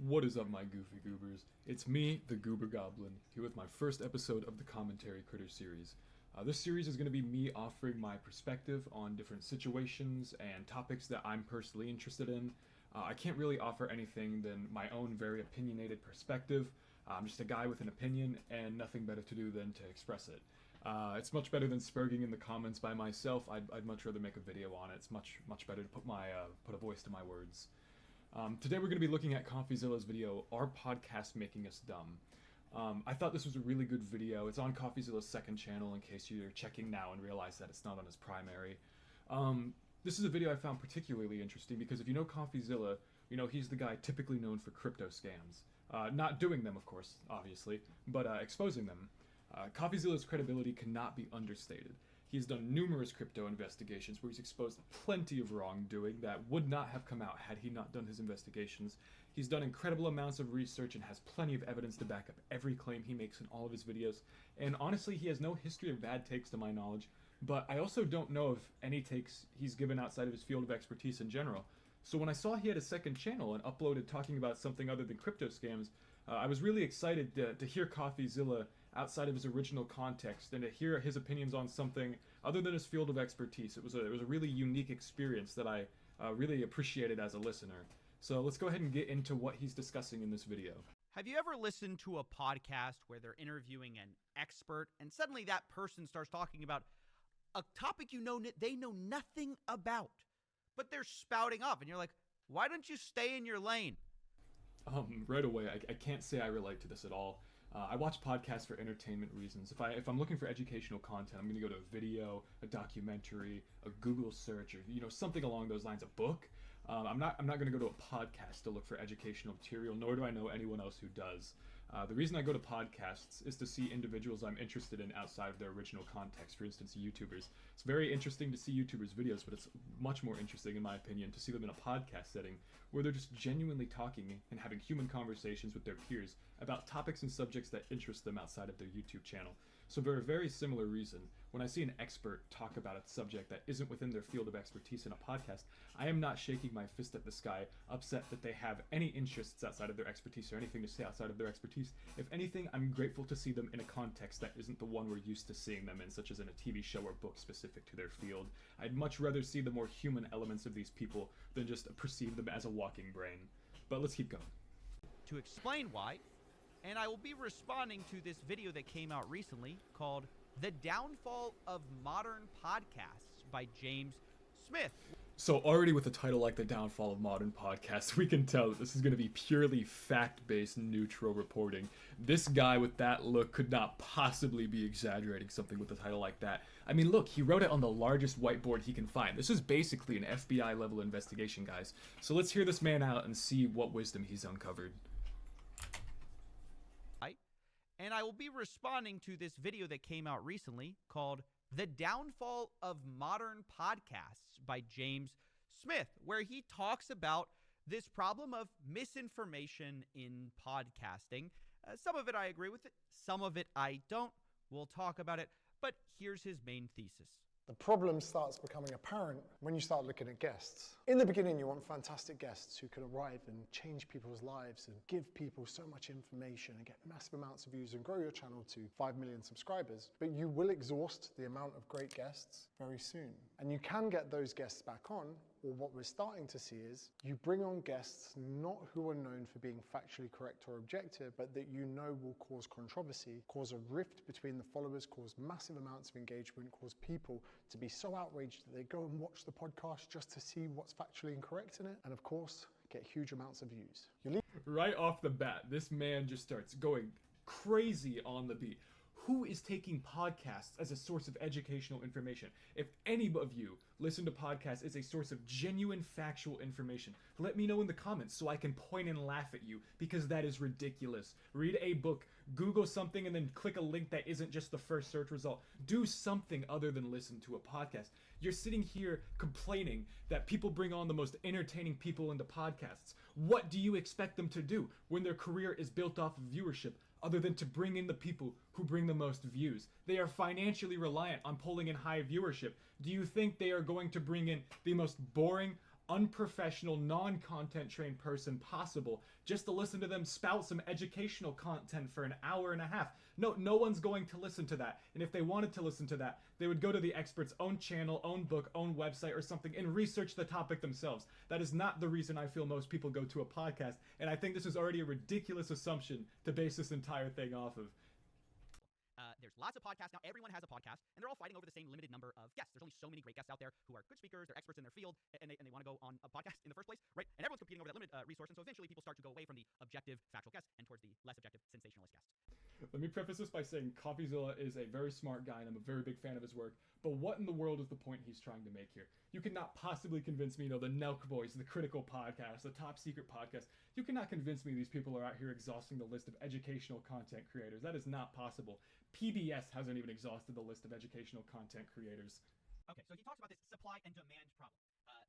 What is up, my goofy goobers? It's me, the Goober Goblin, here with my first episode of the Commentary Critter series. This series is going to be me offering my perspective on different situations and topics that I'm personally interested in. I can't really offer anything than my own very opinionated perspective. I'm just a guy with an opinion and nothing better to do than to express it. It's much better than spurging in the comments by myself. I'd much rather make a video on it. It's much better to put a voice to my words. Today we're going to be looking at CoffeeZilla's video, Are Podcasts Making Us Dumb? I thought this was a really good video. It's on CoffeeZilla's second channel in case you're checking now and realize that it's not on his primary. This is a video I found particularly interesting because if you know CoffeeZilla, you know he's the guy typically known for crypto scams. Not doing them, of course, obviously, but exposing them. CoffeeZilla's credibility cannot be understated. He's done numerous crypto investigations where he's exposed plenty of wrongdoing that would not have come out had he not done his investigations. He's done incredible amounts of research and has plenty of evidence to back up every claim he makes in all of his videos. And honestly, he has no history of bad takes to my knowledge, but I also don't know of any takes he's given outside of his field of expertise in general. So when I saw he had a second channel and uploaded talking about something other than crypto scams, I was really excited to hear CoffeeZilla outside of his original context and to hear his opinions on something other than his field of expertise. It was a really unique experience that I really appreciated as a listener. So let's go ahead and get into what he's discussing in this video. Have you ever listened to a podcast where they're interviewing an expert and suddenly that person starts talking about a topic they know nothing about, but they're spouting off and you're like, why don't you stay in your lane? Right away, I can't say I relate to this at all. I watch podcasts for entertainment reasons. If I'm looking for educational content, I'm going to go to a video, a documentary, a Google search, or something along those lines, a book. I'm not going to go to a podcast to look for educational material, nor do I know anyone else who does. The reason I go to podcasts is to see individuals I'm interested in outside of their original context, for instance, YouTubers. It's very interesting to see YouTubers' videos, but it's much more interesting, in my opinion, to see them in a podcast setting where they're just genuinely talking and having human conversations with their peers about topics and subjects that interest them outside of their YouTube channel. So for a very similar reason, when I see an expert talk about a subject that isn't within their field of expertise in a podcast, I am not shaking my fist at the sky, upset that they have any interests outside of their expertise or anything to say outside of their expertise. If anything, I'm grateful to see them in a context that isn't the one we're used to seeing them in, such as in a TV show or book specific to their field. I'd much rather see the more human elements of these people than just perceive them as a walking brain. But let's keep going. To explain why, and I will be responding to this video that came out recently called The Downfall of Modern Podcasts by James Smith. So already with a title like The Downfall of Modern Podcasts, we can tell that this is going to be purely fact-based, neutral reporting. This guy with that look could not possibly be exaggerating something with a title like that. I mean, look, he wrote it on the largest whiteboard he can find. This is basically an FBI-level investigation, guys. So let's hear this man out and see what wisdom he's uncovered. And I will be responding to this video that came out recently called The Downfall of Modern Podcasts by James Smith, where he talks about this problem of misinformation in podcasting. Some of it I agree with it, some of it I don't. We'll talk about it, but here's his main thesis. The problem starts becoming apparent when you start looking at guests. In the beginning, you want fantastic guests who can arrive and change people's lives and give people so much information and get massive amounts of views and grow your channel to 5 million subscribers. But you will exhaust the amount of great guests very soon. And you can get those guests back on, or what we're starting to see is you bring on guests not who are known for being factually correct or objective, but that you know will cause controversy, cause a rift between the followers, cause massive amounts of engagement, cause people to be so outraged that they go and watch the podcast just to see what's factually incorrect in it, and of course, get huge amounts of views. Right off the bat, this man just starts going crazy on the beat. Who is taking podcasts as a source of educational information? If any of you listen to podcasts as a source of genuine factual information, let me know in the comments so I can point and laugh at you, because that is ridiculous. Read a book, Google something, and then click a link that isn't just the first search result. Do something other than listen to a podcast. You're sitting here complaining that people bring on the most entertaining people into podcasts. What do you expect them to do when their career is built off of viewership? Other than to bring in the people who bring the most views. They are financially reliant on pulling in high viewership. Do you think they are going to bring in the most boring, unprofessional, non-content trained person possible just to listen to them spout some educational content for an hour and a half. No one's going to listen to that. And if they wanted to listen to that, they would go to the expert's own channel, own book, own website or something and research the topic themselves. That is not the reason I feel most people go to a podcast. And I think this is already a ridiculous assumption to base this entire thing off of. There's lots of podcasts now. Everyone has a podcast, and they're all fighting over the same limited number of guests. There's only so many great guests out there who are good speakers, they're experts in their field, and they want to go on a podcast in the first place, right? And everyone's competing over that limited resource, and so eventually people start to go away from the objective, factual guests and towards the less objective, sensationalist guests. Let me preface this by saying CoffeeZilla is a very smart guy, and I'm a very big fan of his work, but what in the world is the point he's trying to make here? You cannot possibly convince me, the Nelk Boys, the Critical Podcast, the Top Secret Podcast. You cannot convince me these people are out here exhausting the list of educational content creators. That is not possible. PBS hasn't even exhausted the list of educational content creators. Okay, so he talks about this supply and demand problem.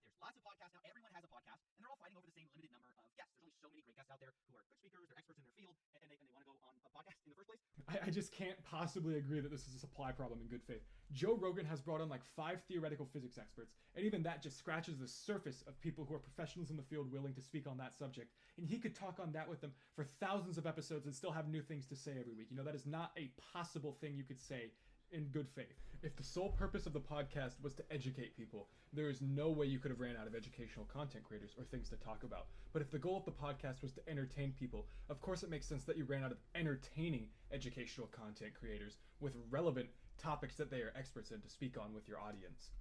There's lots of podcasts now. Everyone has a podcast, and they're all fighting over the same limited number of guests. There's only so many great guests out there who are good speakers, they're experts in their field, and they want to go on a podcast in the first place. I just can't possibly agree that this is a supply problem in good faith. Joe Rogan has brought on like 5 theoretical physics experts, and even that just scratches the surface of people who are professionals in the field willing to speak on that subject. And he could talk on that with them for thousands of episodes and still have new things to say every week. That is not a possible thing you could say in good faith. If the sole purpose of the podcast was to educate people, there is no way you could have ran out of educational content creators or things to talk about. But if the goal of the podcast was to entertain people, of course it makes sense that you ran out of entertaining educational content creators with relevant topics that they are experts in to speak on with your audience.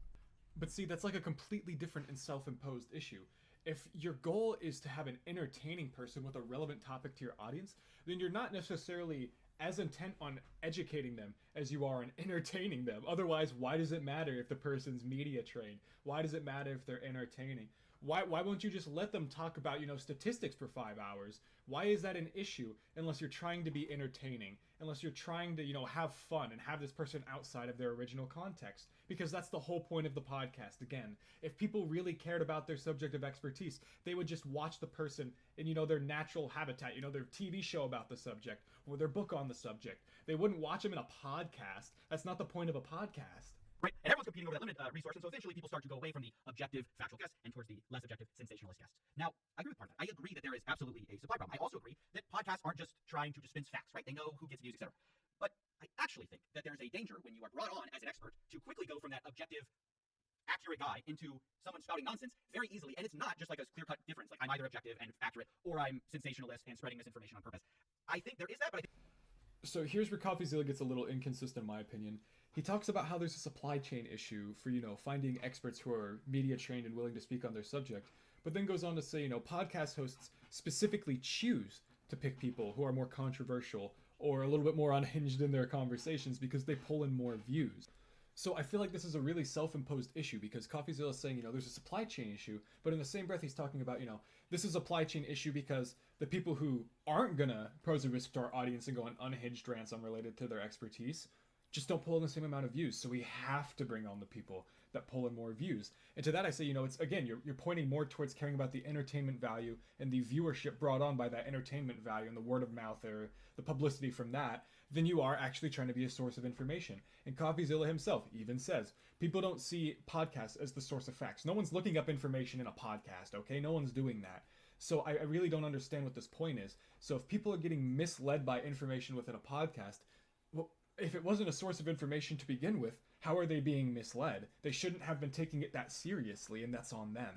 But see, that's like a completely different and self-imposed issue. If your goal is to have an entertaining person with a relevant topic to your audience, then you're not necessarily as intent on educating them as you are on entertaining them. Otherwise, why does it matter if the person's media trained? Why does it matter if they're entertaining? Why won't you just let them talk about, statistics for 5 hours? Why is that an issue unless you're trying to be entertaining? Unless you're trying to, have fun and have this person outside of their original context? Because that's the whole point of the podcast. Again, if people really cared about their subject of expertise, they would just watch the person in, their natural habitat, their TV show about the subject or their book on the subject. They wouldn't watch them in a podcast. That's not the point of a podcast. Right, and everyone's competing over that limited resource, and so eventually people start to go away from the objective, factual guests and towards the less objective, sensationalist guests. Now, I agree with part of that. I agree that there is absolutely a supply problem. I also agree that podcasts aren't just trying to dispense facts, right? They know who gets views, etc. But I actually think that there's a danger when you are brought on as an expert to quickly go from that objective, accurate guy into someone spouting nonsense very easily, and it's not just like a clear-cut difference, like I'm either objective and accurate, or I'm sensationalist and spreading misinformation on purpose. I think there is that, but I think... So here's where CoffeeZilla gets a little inconsistent in my opinion. He talks about how there's a supply chain issue for, finding experts who are media trained and willing to speak on their subject, but then goes on to say, podcast hosts specifically choose to pick people who are more controversial or a little bit more unhinged in their conversations because they pull in more views. So I feel like this is a really self-imposed issue because CoffeeZilla is saying, there's a supply chain issue, but in the same breath he's talking about, this is a supply chain issue because the people who aren't gonna pose a risk to our audience and go on unhinged rants unrelated to their expertise just don't pull in the same amount of views. So we have to bring on the people that pull in more views. And to that I say, it's again, you're pointing more towards caring about the entertainment value and the viewership brought on by that entertainment value and the word of mouth or the publicity from that than you are actually trying to be a source of information. And CoffeeZilla himself even says, people don't see podcasts as the source of facts. No one's looking up information in a podcast, okay? No one's doing that. So I really don't understand what this point is. So if people are getting misled by information within a podcast, well, if it wasn't a source of information to begin with, how are they being misled? They shouldn't have been taking it that seriously, and that's on them.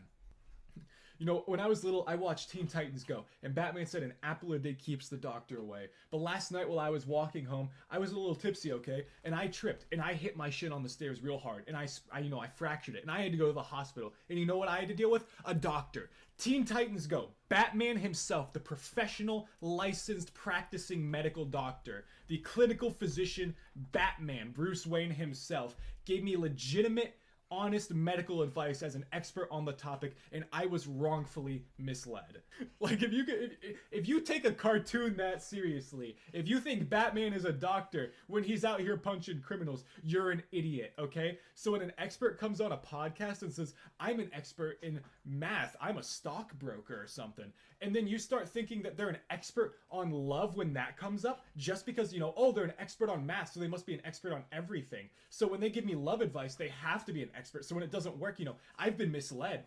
When I was little, I watched Teen Titans Go, and Batman said an apple a day keeps the doctor away. But last night while I was walking home, I was a little tipsy, okay? And I tripped, and I hit my shin on the stairs real hard, and I fractured it, and I had to go to the hospital. And you know what I had to deal with? A doctor. Teen Titans Go. Batman himself, the professional, licensed, practicing medical doctor, the clinical physician Batman, Bruce Wayne himself, gave me legitimate, honest medical advice as an expert on the topic, and I was wrongfully misled. Like, if you take a cartoon that seriously, if you think Batman is a doctor when he's out here punching criminals, you're an idiot, okay? So when an expert comes on a podcast and says, I'm an expert in math, I'm a stockbroker or something, and then you start thinking that they're an expert on love when that comes up, just because, they're an expert on math, so they must be an expert on everything. So when they give me love advice, they have to be an expert. So when it doesn't work, I've been misled.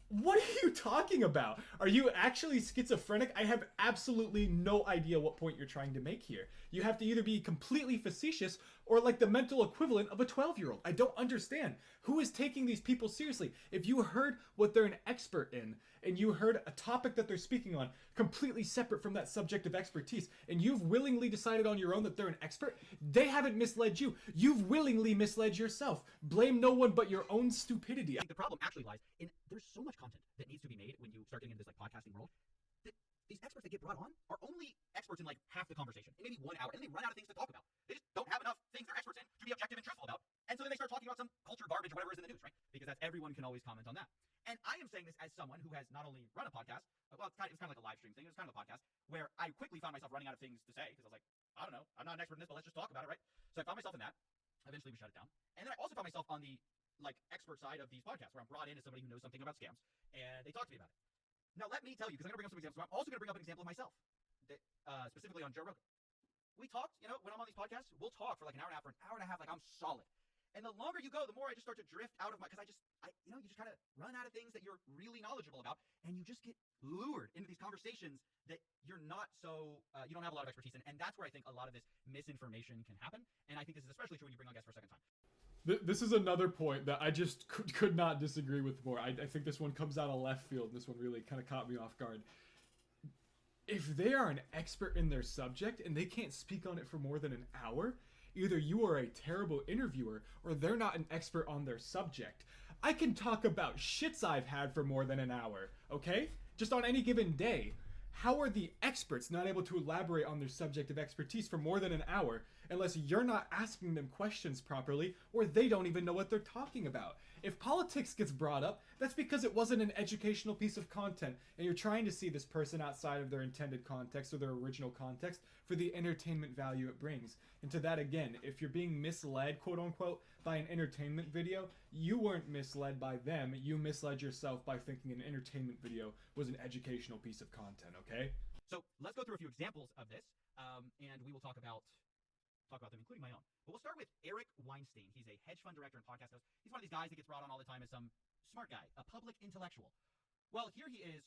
What are you talking about? Are you actually schizophrenic? I have absolutely no idea what point you're trying to make here. You have to either be completely facetious or like the mental equivalent of a 12-year-old. I don't understand. Who is taking these people seriously? If you heard what they're an expert in, and you heard a topic that they're speaking on completely separate from that subject of expertise, and you've willingly decided on your own that they're an expert, they haven't misled you. You've willingly misled yourself. Blame no one but your own stupidity. I think the problem actually lies in there's so much content that needs to be made when you start getting into this like podcasting world that these experts that get brought on are only experts in like half the conversation, in maybe 1 hour, and they run out of things to talk about. They just don't have enough things they're experts in to be objective and truthful about. And so then they start talking about some culture garbage or whatever is in the news, right? Because that's everyone can always comment on that. And I am saying this as someone who has not only run a podcast, well, it's kind of like a live stream thing. It was kind of a podcast where I quickly found myself running out of things to say because I was like, I don't know, I'm not an expert in this, but let's just talk about it, right? So I found myself in that. Eventually we shut it down. And then I also found myself on the like expert side of these podcasts where I'm brought in as somebody who knows something about scams and they talk to me about it. Now let me tell you, because I'm going to bring up some examples, so I'm also going to bring up an example of myself, that, specifically on Joe Rogan. We talked, you know, when I'm on these podcasts, we'll talk for like an hour and a half or an hour and a half, like I'm solid. And the longer you go, the more I just start to drift out of my, because you know, you just kind of run out of things that you're really knowledgeable about, and you just get lured into these conversations that you're not so, you don't have a lot of expertise in. And that's where I think a lot of this misinformation can happen. And I think this is especially true when you bring on guests for a second time. This is another point that I just could not disagree with more. I think this one comes out of left field. This one really kind of caught me off guard. If they are an expert in their subject and they can't speak on it for more than an hour, either you are a terrible interviewer or they're not an expert on their subject. I can talk about shits I've had for more than an hour, okay? Just on any given day. How are the experts not able to elaborate on their subject of expertise for more than an hour unless you're not asking them questions properly or they don't even know what they're talking about? If politics gets brought up, that's because it wasn't an educational piece of content and you're trying to see this person outside of their intended context or their original context for the entertainment value it brings. And to that again, if you're being misled, quote unquote, by an entertainment video, you weren't misled by them, you misled yourself by thinking an entertainment video was an educational piece of content, okay? So let's go through a few examples of this, and we will talk about them, including my own. But we'll start with Eric Weinstein. He's a hedge fund director and podcast host. He's one of these guys that gets brought on all the time as some smart guy, a public intellectual. Well, here he is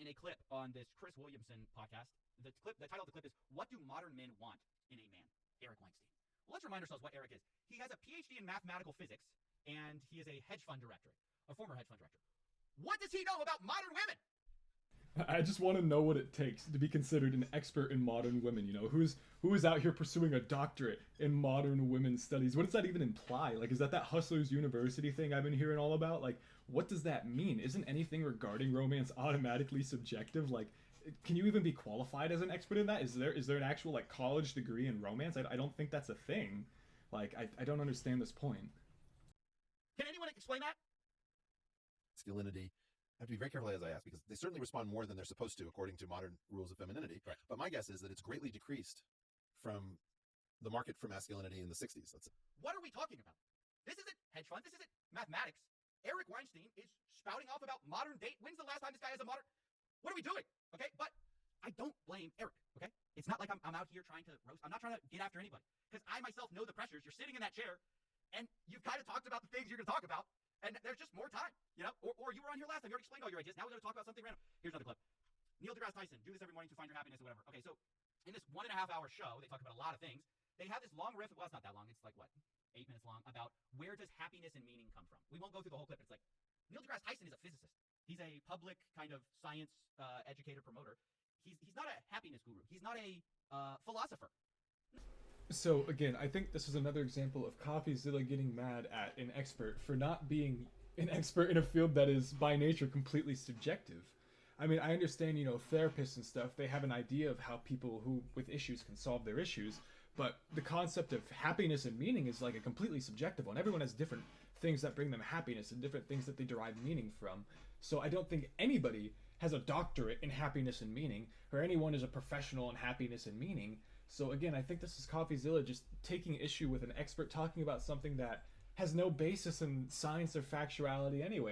in a clip on this Chris Williamson podcast. The title of the clip is, "What Do Modern Men Want in a Man?" Eric Weinstein. Well, let's remind ourselves what Eric is. He has a PhD in mathematical physics, and he is a hedge fund director, a former hedge fund director. What does he know about modern women? I just want to know what it takes to be considered an expert in modern women. You know, who is out here pursuing a doctorate in modern women's studies? What does that even imply? Like, is that Hustlers University thing I've been hearing all about? Like, what does that mean? Isn't anything regarding romance automatically subjective? Like, can you even be qualified as an expert in that? Is there an actual like college degree in romance? I don't think that's a thing. Like, I don't understand this point. Can anyone explain that? Masculinity. I have to be very careful as I ask, because they certainly respond more than they're supposed to according to modern rules of femininity. Right. But my guess is that it's greatly decreased from the market for masculinity in the 60s. What are we talking about? This isn't hedge fund. This isn't mathematics. Eric Weinstein is spouting off about modern date. When's the last time this guy has a modern... What are we doing? Okay, but I don't blame Eric, okay? It's not like I'm out here trying to roast. I'm not trying to get after anybody, because I myself know the pressures. You're sitting in that chair, and you've kind of talked about the things you're going to talk about, and there's just more time, you know? Or you were on here last time. You already explained all your ideas. Now we're going to talk about something random. Here's another clip. Neil deGrasse Tyson, do this every morning to find your happiness or whatever. Okay, so in this 1.5-hour show, they talk about a lot of things. They have this long riff. Well, it's not that long. It's like, what, 8 minutes long, about where does happiness and meaning come from. We won't go through the whole clip. It's like, Neil deGrasse Tyson is a physicist. He's a public kind of science educator, promoter. He's not a happiness guru. He's not a philosopher. So again, I think this is another example of CoffeeZilla getting mad at an expert for not being an expert in a field that is by nature completely subjective. I mean, I understand, you know, therapists and stuff, they have an idea of how people who with issues can solve their issues, but the concept of happiness and meaning is like a completely subjective one. Everyone has different things that bring them happiness and different things that they derive meaning from. So I don't think anybody has a doctorate in happiness and meaning, or anyone is a professional in happiness and meaning. So again, I think this is CoffeeZilla just taking issue with an expert talking about something that has no basis in science or factuality anyway.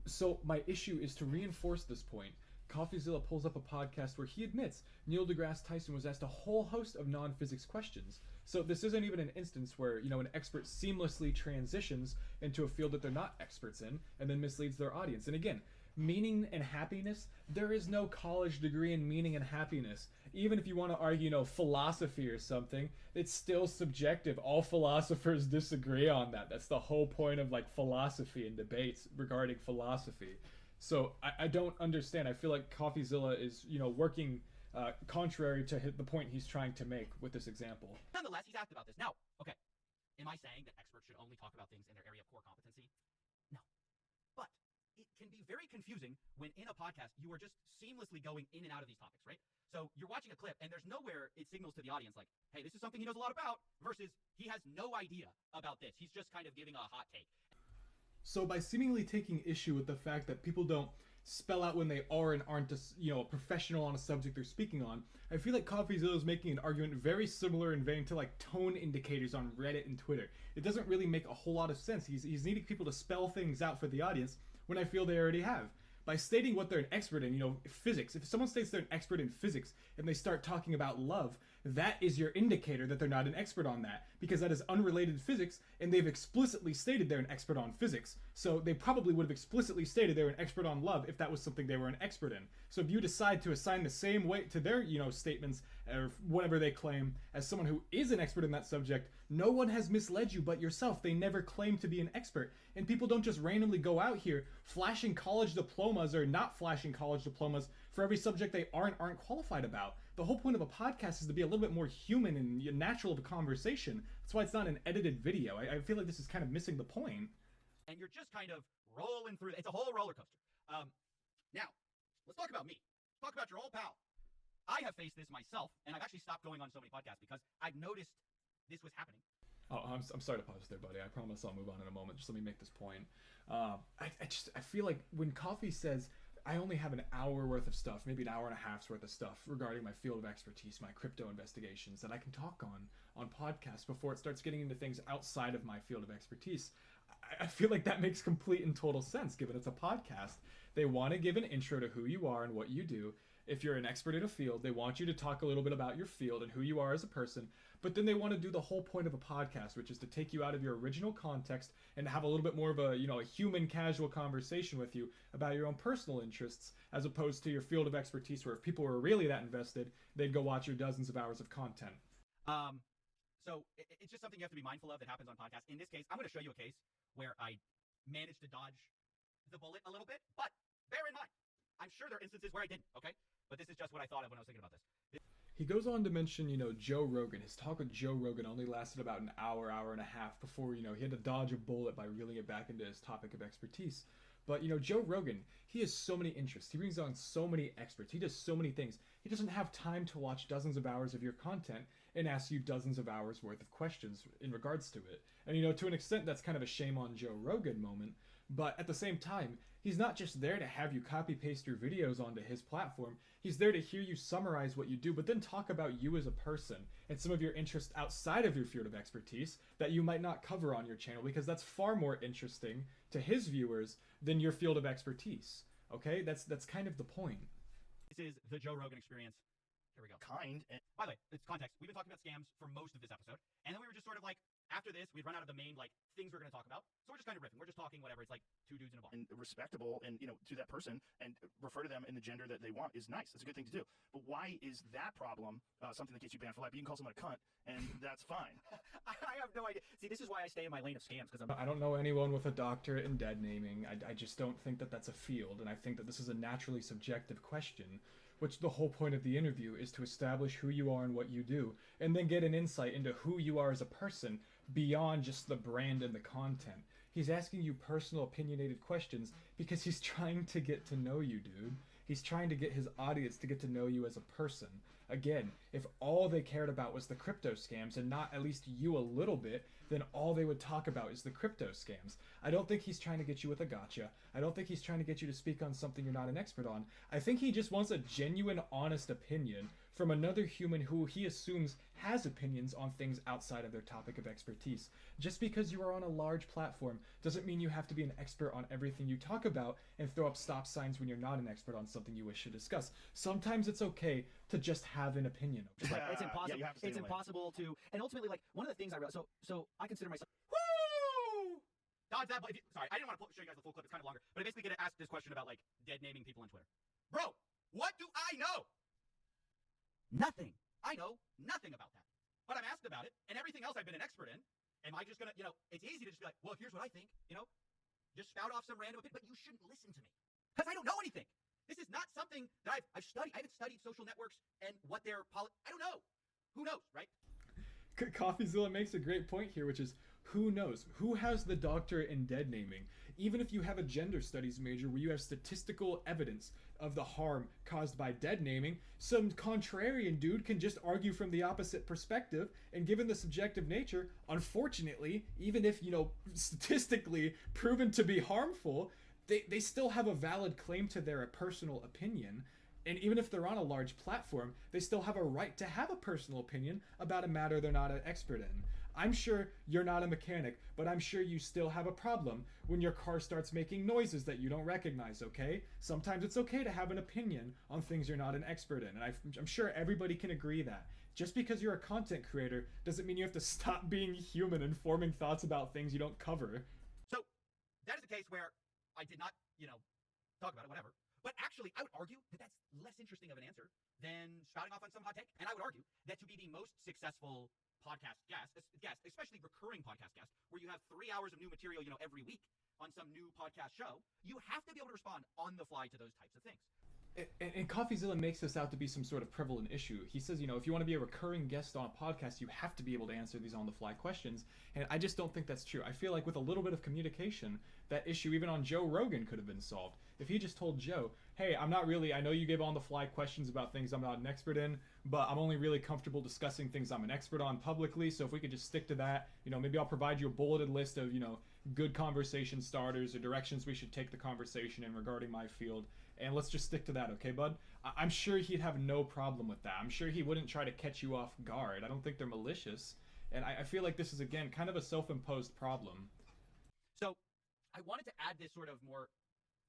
So my issue is to reinforce this point. CoffeeZilla pulls up a podcast where he admits Neil deGrasse Tyson was asked a whole host of non-physics questions. So this isn't even an instance where, you know, an expert seamlessly transitions into a field that they're not experts in and then misleads their audience. And again, Meaning and happiness, there is no college degree in meaning and happiness. Even if you want to argue, philosophy or something, it's still subjective. All philosophers disagree on that. That's the whole point of like philosophy and debates regarding philosophy. So I don't understand. I feel like CoffeeZilla is, working contrary to the point he's trying to make with this example. Nonetheless, he's asked about this. Now, okay, am I saying that experts should only talk about things in their area of core competency? No. But it can be very confusing when in a podcast you are just seamlessly going in and out of these topics, right? So you're watching a clip and there's nowhere it signals to the audience like, hey, this is something he knows a lot about, versus he has no idea about this. He's just kind of giving a hot take. So by seemingly taking issue with the fact that people don't spell out when they are and aren't a professional on a subject they're speaking on, I feel like CoffeeZilla is making an argument very similar in vein to like tone indicators on Reddit and Twitter. It doesn't really make a whole lot of sense. He's needing people to spell things out for the audience when I feel they already have. By stating what they're an expert in, physics. If someone states they're an expert in physics and they start talking about love, that is your indicator that they're not an expert on that, because that is unrelated physics and they've explicitly stated they're an expert on physics. So they probably would have explicitly stated they were an expert on love if that was something they were an expert in. So if you decide to assign the same weight to their, statements or whatever they claim as someone who is an expert in that subject, no one has misled you but yourself. They never claimed to be an expert. And people don't just randomly go out here flashing college diplomas or not flashing college diplomas for every subject they aren't qualified about. The whole point of a podcast is to be a little bit more human and natural of a conversation. That's why it's not an edited video. I feel like this is kind of missing the point. And you're just kind of rolling through. It's a whole roller coaster. Now, let's talk about me. Talk about your old pal. I have faced this myself, and I've actually stopped going on so many podcasts because I've noticed this was happening. Oh, I'm sorry to pause there, buddy. I promise I'll move on in a moment. Just let me make this point. I feel like when Coffee says I only have an hour worth of stuff, maybe an hour and a half's worth of stuff regarding my field of expertise, my crypto investigations that I can talk on podcasts before it starts getting into things outside of my field of expertise, I feel like that makes complete and total sense given it's a podcast. They want to give an intro to who you are and what you do. If you're an expert in a field, they want you to talk a little bit about your field and who you are as a person, but then they want to do the whole point of a podcast, which is to take you out of your original context and have a little bit more of a human casual conversation with you about your own personal interests, as opposed to your field of expertise where if people were really that invested, they'd go watch your dozens of hours of content. So it's just something you have to be mindful of that happens on podcasts. In this case, I'm going to show you a case where I managed to dodge the bullet a little bit, but bear in mind, I'm sure there are instances where I didn't, okay? But this is just what I thought of when I was thinking about this. He goes on to mention, Joe Rogan. His talk with Joe Rogan only lasted about an hour and a half before, he had to dodge a bullet by reeling it back into his topic of expertise. But, Joe Rogan, he has so many interests. He brings on so many experts. He does so many things. He doesn't have time to watch dozens of hours of your content and ask you dozens of hours worth of questions in regards to it. And, to an extent, that's kind of a shame on Joe Rogan moment. But at the same time, he's not just there to have you copy-paste your videos onto his platform. He's there to hear you summarize what you do, but then talk about you as a person and some of your interests outside of your field of expertise that you might not cover on your channel, because that's far more interesting to his viewers than your field of expertise. Okay? That's kind of the point. This is the Joe Rogan experience. Here we go. By the way, it's context. We've been talking about scams for most of this episode, and then we were just sort of like, after this, we'd run out of the main things we're going to talk about. So we're just kind of riffing. We're just talking whatever. It's like two dudes in a bar. And respectable and, to that person and refer to them in the gender that they want is nice. That's a good thing to do. But why is that problem something that gets you banned for life? You can call someone a cunt, and that's fine. I have no idea. See, this is why I stay in my lane of scams, because I don't know anyone with a doctorate in dead naming. I just don't think that that's a field, and I think that this is a naturally subjective question, which the whole point of the interview is to establish who you are and what you do, and then get an insight into who you are as a person beyond just the brand and the content. He's asking you personal, opinionated questions because he's trying to get to know you, dude. He's trying to get his audience to get to know you as a person. Again, if all they cared about was the crypto scams and not at least you a little bit, then all they would talk about is the crypto scams. I don't think he's trying to get you with a gotcha. I don't think he's trying to get you to speak on something you're not an expert on. I think he just wants a genuine, honest opinion from another human who he assumes has opinions on things outside of their topic of expertise. Just because you are on a large platform doesn't mean you have to be an expert on everything you talk about and throw up stop signs when you're not an expert on something you wish to discuss. Sometimes it's okay to just have an opinion. It's impossible. Yeah, it's impossible to, and ultimately, one of the things I realized. So I consider myself. dodge that. Sorry, I didn't want to show you guys the full clip. It's kind of longer. But I basically get to ask this question about, like, dead naming people on Twitter. Bro, what do I know? Nothing. I know nothing about that. But I'm asked about it, and everything else I've been an expert in. Am I just going to, it's easy to just be like, well, here's what I think, just spout off some random opinion, but you shouldn't listen to me. Because I don't know anything. This is not something that I've studied. I haven't studied social networks and what they're, I don't know. Who knows, right? CoffeeZilla makes a great point here, which is, who knows? Who has the doctorate in dead naming? Even if you have a gender studies major where you have statistical evidence of the harm caused by dead naming, some contrarian dude can just argue from the opposite perspective, and given the subjective nature, unfortunately, even if, statistically proven to be harmful, they still have a valid claim to their personal opinion. And even if they're on a large platform, they still have a right to have a personal opinion about a matter they're not an expert in. I'm sure you're not a mechanic, but I'm sure you still have a problem when your car starts making noises that you don't recognize, okay? Sometimes it's okay to have an opinion on things you're not an expert in, and I'm sure everybody can agree that. Just because you're a content creator doesn't mean you have to stop being human and forming thoughts about things you don't cover. So, that is the case where I did not, talk about it, whatever. But actually, I would argue that that's less interesting of an answer than spouting off on some hot take. And I would argue that to be the most successful podcast guest, especially recurring podcast guest, where you have 3 hours of new material, every week on some new podcast show, you have to be able to respond on the fly to those types of things. And CoffeeZilla makes this out to be some sort of prevalent issue. He says, if you want to be a recurring guest on a podcast, you have to be able to answer these on-the-fly questions. And I just don't think that's true. I feel like with a little bit of communication, that issue even on Joe Rogan could have been solved. If he just told Joe, hey, I know you give on-the-fly questions about things I'm not an expert in, but I'm only really comfortable discussing things I'm an expert on publicly, so if we could just stick to that, maybe I'll provide you a bulleted list of, good conversation starters or directions we should take the conversation in regarding my field. And let's just stick to that, okay, bud? I'm sure he'd have no problem with that. I'm sure he wouldn't try to catch you off guard. I don't think they're malicious. And I feel like this is, again, kind of a self-imposed problem. So I wanted to add this sort of more,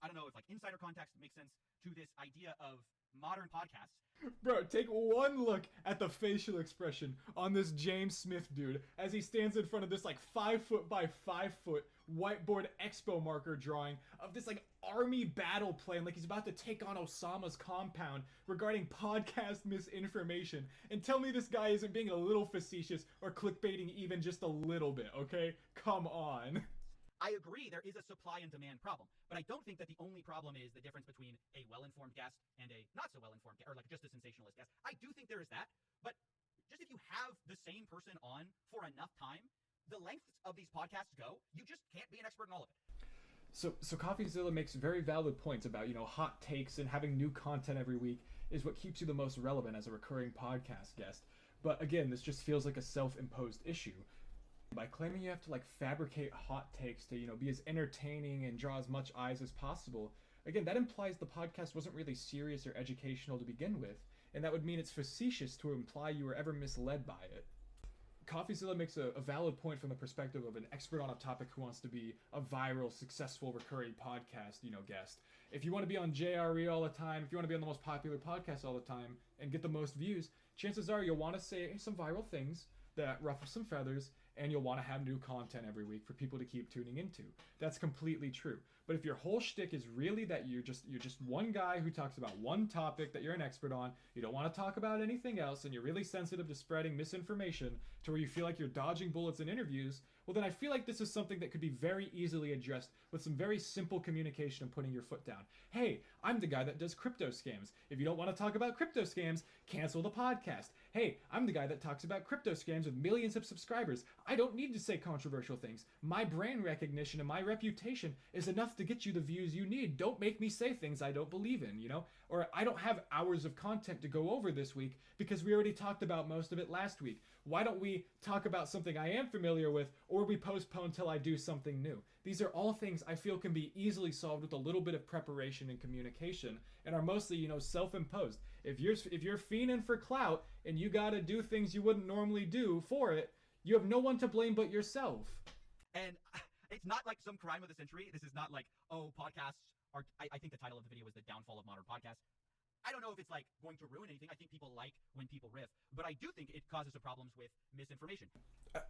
I don't know if like insider context makes sense to this idea of modern podcasts. Bro, take one look at the facial expression on this James Smith dude as he stands in front of this like 5 foot by 5 foot whiteboard expo marker drawing of this like army battle plan, like he's about to take on Osama's compound regarding podcast misinformation. And tell me this guy isn't being a little facetious or clickbaiting even just a little bit, okay? Come on. I agree there is a supply and demand problem, but I don't think that the only problem is the difference between a well-informed guest and a not so well-informed guest, or like just a sensationalist guest. I do think there is that, but just if you have the same person on for enough time, the lengths of these podcasts go, you just can't be an expert in all of it. So CoffeeZilla makes very valid points about, hot takes and having new content every week is what keeps you the most relevant as a recurring podcast guest. But again, this just feels like a self-imposed issue. By claiming you have to fabricate hot takes to, be as entertaining and draw as much eyes as possible, again, that implies the podcast wasn't really serious or educational to begin with, and that would mean it's facetious to imply you were ever misled by it. CoffeeZilla makes a valid point from the perspective of an expert on a topic who wants to be a viral, successful, recurring podcast, guest. If you want to be on JRE all the time, if you want to be on the most popular podcast all the time and get the most views, chances are you'll want to say some viral things that ruffle some feathers, and you'll want to have new content every week for people to keep tuning into. That's completely true. But if your whole shtick is really that you're just one guy who talks about one topic that you're an expert on, you don't want to talk about anything else, and you're really sensitive to spreading misinformation to where you feel like you're dodging bullets in interviews, well then I feel like this is something that could be very easily addressed with some very simple communication and putting your foot down. Hey, I'm the guy that does crypto scams. If you don't want to talk about crypto scams, cancel the podcast. Hey, I'm the guy that talks about crypto scams with millions of subscribers. I don't need to say controversial things. My brand recognition and my reputation is enough to get you the views you need. Don't make me say things I don't believe in, Or I don't have hours of content to go over this week because we already talked about most of it last week. Why don't we talk about something I am familiar with, or we postpone till I do something new? These are all things I feel can be easily solved with a little bit of preparation and communication, and are mostly, self-imposed. If you're fiending for clout and you gotta do things you wouldn't normally do for it, you have no one to blame but yourself. And it's not like some crime of the century. This is not like, podcasts are, I think the title of the video was The Downfall of Modern Podcasts. I don't know if it's going to ruin anything. I think people like when people riff, but I I do think it causes some problems with misinformation.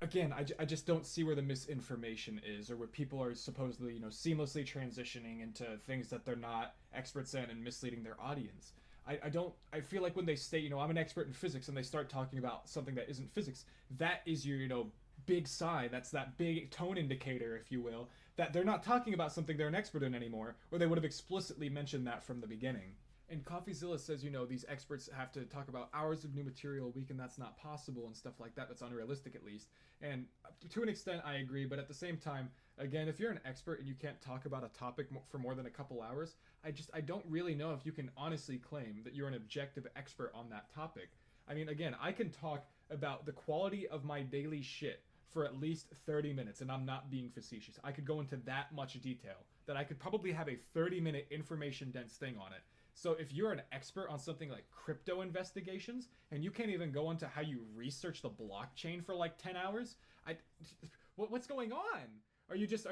Again, I just don't see where the misinformation is, or where people are supposedly, seamlessly transitioning into things that they're not experts in and misleading their audience. I feel like when they state, I'm an expert in physics, and they start talking about something that isn't physics, that is your, big sign. That's that big tone indicator, if you will, that they're not talking about something they're an expert in anymore, or they would have explicitly mentioned that from the beginning. And CoffeeZilla says, these experts have to talk about hours of new material a week, and that's not possible and stuff like that. That's unrealistic, at least. And to an extent, I agree. But at the same time, again, if you're an expert and you can't talk about a topic for more than a couple hours, I don't really know if you can honestly claim that you're an objective expert on that topic. I mean, again, I can talk about the quality of my daily shit for at least 30 minutes, and I'm not being facetious. I could go into that much detail that I could probably have a 30-minute information-dense thing on it. So if you're an expert on something like crypto investigations, and you can't even go into how you research the blockchain for like 10 hours, what's going on? Are you just,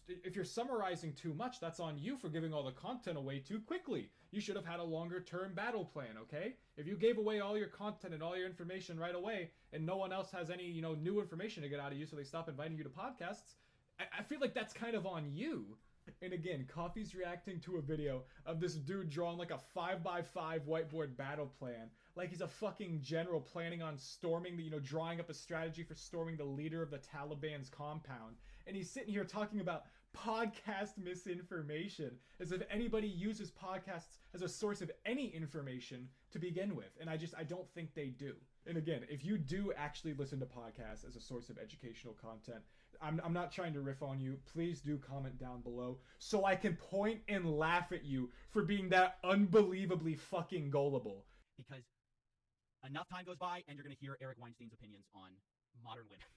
if you're summarizing too much, that's on you for giving all the content away too quickly. You should have had a longer term battle plan, okay? If you gave away all your content and all your information right away, and no one else has any, new information to get out of you, so they stop inviting you to podcasts, I feel like that's kind of on you. And again, Coffee's reacting to a video of this dude drawing like a 5x5 whiteboard battle plan. Like he's a fucking general planning on storming the, drawing up a strategy for storming the leader of the Taliban's compound. And he's sitting here talking about podcast misinformation as if anybody uses podcasts as a source of any information to begin with. And I don't think they do. And again, if you do actually listen to podcasts as a source of educational content, I'm not trying to riff on you. Please do comment down below so I can point and laugh at you for being that unbelievably fucking gullible. Because enough time goes by and you're going to hear Eric Weinstein's opinions on modern women.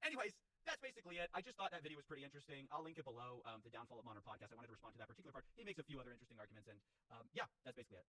Anyways, that's basically it. I just thought that video was pretty interesting. I'll link it below, the Downfall of Modern Podcast. I wanted to respond to that particular part. He makes a few other interesting arguments, and yeah, that's basically it.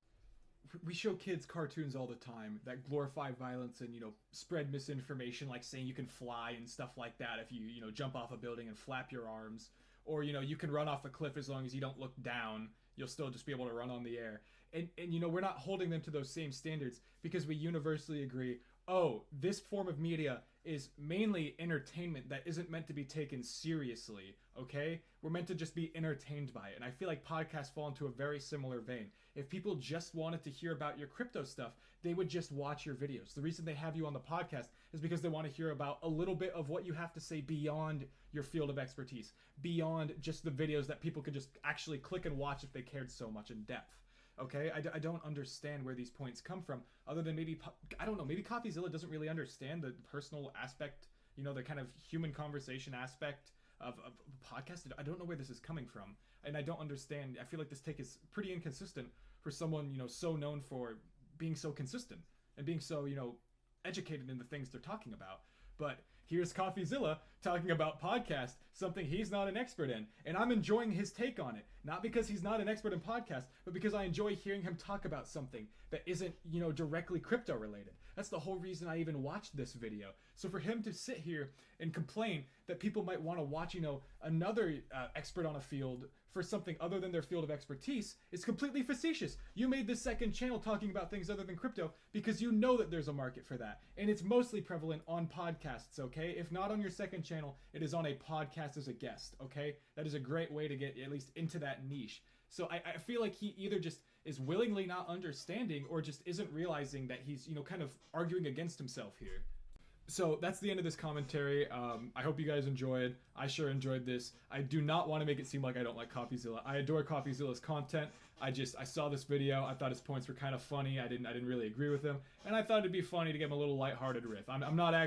We show kids cartoons all the time that glorify violence and, spread misinformation, like saying you can fly and stuff like that if you, jump off a building and flap your arms. Or, you can run off a cliff as long as you don't look down. You'll still just be able to run on the air. And we're not holding them to those same standards because we universally agree, oh, this form of media is mainly entertainment that isn't meant to be taken seriously, okay? We're meant to just be entertained by it. And I feel like podcasts fall into a very similar vein. If people just wanted to hear about your crypto stuff, they would just watch your videos. The reason they have you on the podcast is because they want to hear about a little bit of what you have to say beyond your field of expertise, beyond just the videos that people could just actually click and watch if they cared so much in depth. Okay, I don't understand where these points come from, other than maybe, I don't know, maybe CoffeeZilla doesn't really understand the personal aspect, the kind of human conversation aspect of podcast. I don't know where this is coming from, and I don't understand. I feel like this take is pretty inconsistent for someone, so known for being so consistent and being so, educated in the things they're talking about. But here's CoffeeZilla talking about podcast, something he's not an expert in. And I'm enjoying his take on it. Not because he's not an expert in podcast, but because I enjoy hearing him talk about something that isn't, directly crypto related. That's the whole reason I even watched this video. So for him to sit here and complain that people might want to watch, another expert on a field for something other than their field of expertise is completely facetious. You made this second channel talking about things other than crypto because you know that there's a market for that. And it's mostly prevalent on podcasts, okay? If not on your second channel, it is on a podcast as a guest, okay? That is a great way to get at least into that niche. So I feel like he either just is willingly not understanding or just isn't realizing that he's, kind of arguing against himself here. So that's the end of this commentary. I hope you guys enjoyed. I sure enjoyed this. I do not want to make it seem like I don't like CoffeeZilla. I adore CoffeeZilla's content. I saw this video. I thought his points were kind of funny. I didn't really agree with him, and I thought it'd be funny to give him a little lighthearted riff. I'm not actually